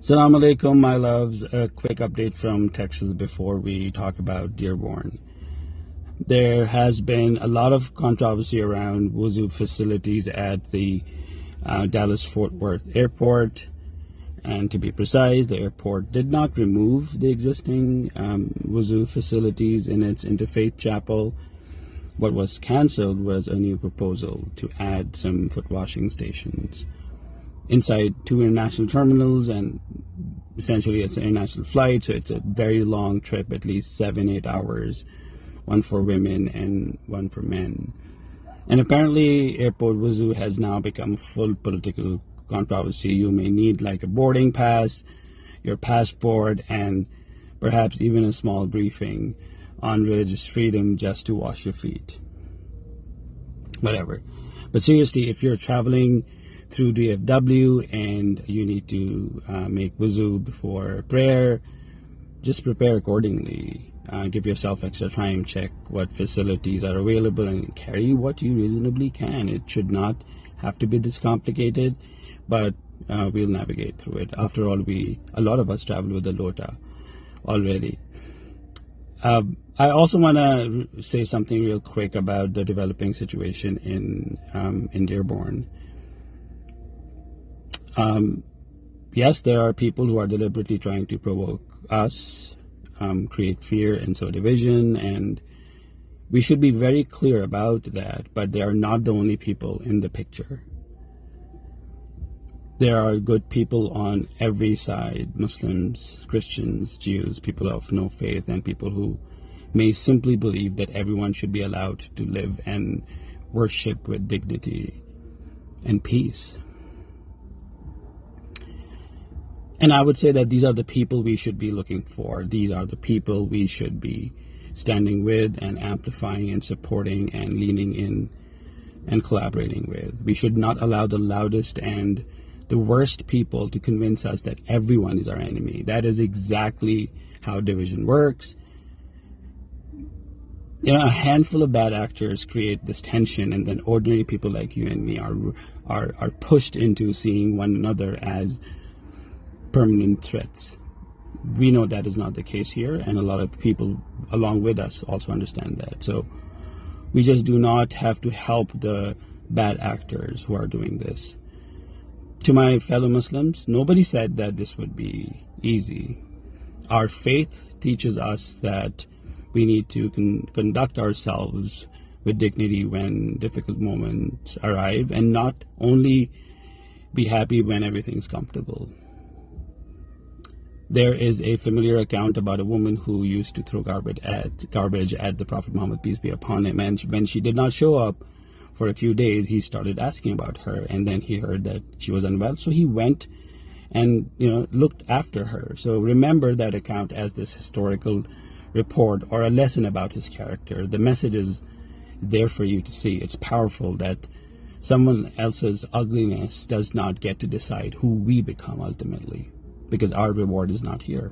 Assalamu alaikum, my loves. A quick update from Texas before we talk about Dearborn. There has been a lot of controversy around wuzu facilities at the Dallas-Fort Worth airport. And to be precise, the airport did not remove the existing wuzu facilities in its interfaith chapel. What was canceled was a new proposal to add some foot washing stations inside two international terminals, and essentially it's an international flight, so it's a very long trip, at least 7-8 hours, one for women and one for men. And apparently airport wuzu has now become full political controversy. You may need like a boarding pass, your passport, and perhaps even a small briefing on religious freedom just to wash your feet. Whatever. But seriously, if you're traveling through DFW and you need to make wuzu before prayer, just prepare accordingly. Give yourself extra time, check what facilities are available, and carry what you reasonably can. It should not have to be this complicated, but we'll navigate through it. After all, a lot of us travel with the Lota already. I also want to say something real quick about the developing situation in Dearborn. Yes, there are people who are deliberately trying to provoke us, create fear and sow division, and we should be very clear about that, but they are not the only people in the picture. There are good people on every side: Muslims, Christians, Jews, people of no faith, and people who may simply believe that everyone should be allowed to live and worship with dignity and peace. And I would say that these are the people we should be looking for. These are the people we should be standing with and amplifying and supporting and leaning in and collaborating with. We should not allow the loudest and the worst people to convince us that everyone is our enemy. That is exactly how division works. A handful of bad actors create this tension, and then ordinary people like you and me are pushed into seeing one another as permanent threats. We know that is not the case here, and a lot of people along with us also understand that. So we just do not have to help the bad actors who are doing this. To my fellow Muslims, nobody said that this would be easy. Our faith teaches us that we need to conduct ourselves with dignity when difficult moments arrive, and not only be happy when everything's comfortable. There is a familiar account about a woman who used to throw garbage at the Prophet Muhammad, peace be upon him, and when she did not show up for a few days, he started asking about her, and then he heard that she was unwell, so he went and looked after her. So remember that account as this historical report or a lesson about his character. The message is there for you to see. It's powerful that someone else's ugliness does not get to decide who we become ultimately, because our reward is not here.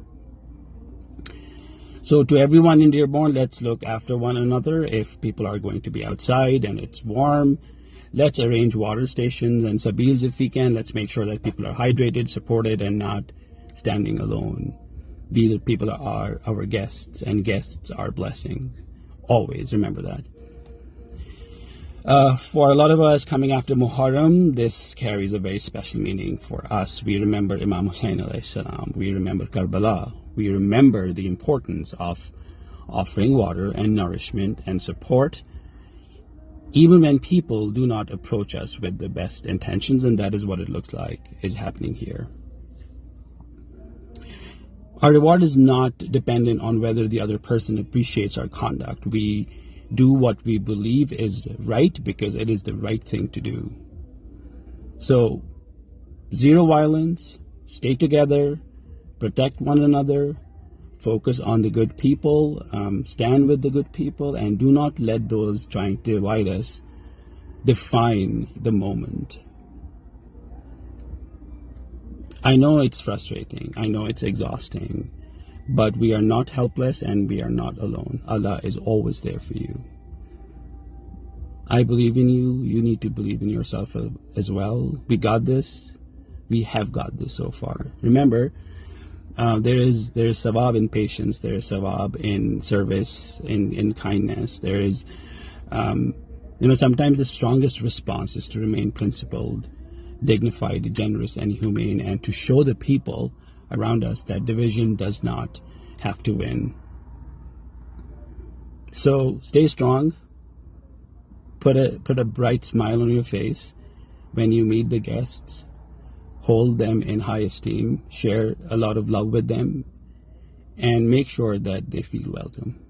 So to everyone in Dearborn, let's look after one another. If people are going to be outside and it's warm, let's arrange water stations and sabils if we can. Let's make sure that people are hydrated, supported, and not standing alone. These people are our guests, and guests are blessings. Always remember that. For a lot of us coming after Muharram, this carries a very special meaning for us. We remember Imam Hussain alayhi salam. We remember Karbala. We remember the importance of offering water and nourishment and support, even when people do not approach us with the best intentions, and that is what it looks like is happening here. Our reward is not dependent on whether the other person appreciates our conduct. We do what we believe is right because it is the right thing to do. So, zero violence, stay together, protect one another, focus on the good people, stand with the good people, and do not let those trying to divide us define the moment. I know it's frustrating, I know it's exhausting, but we are not helpless and we are not alone. Allah is always there for you. I believe in you. You need to believe in yourself as well. We got this. we have got this so far. Remember, there's sawab in patience, there's sawab in service, in kindness. There is, sometimes the strongest response is to remain principled, dignified, generous, and humane, and to show the people around us that division does not have to win. So stay strong. Put a bright smile on your face when you meet the guests. Hold them in high esteem. Share a lot of love with them, and make sure that they feel welcome.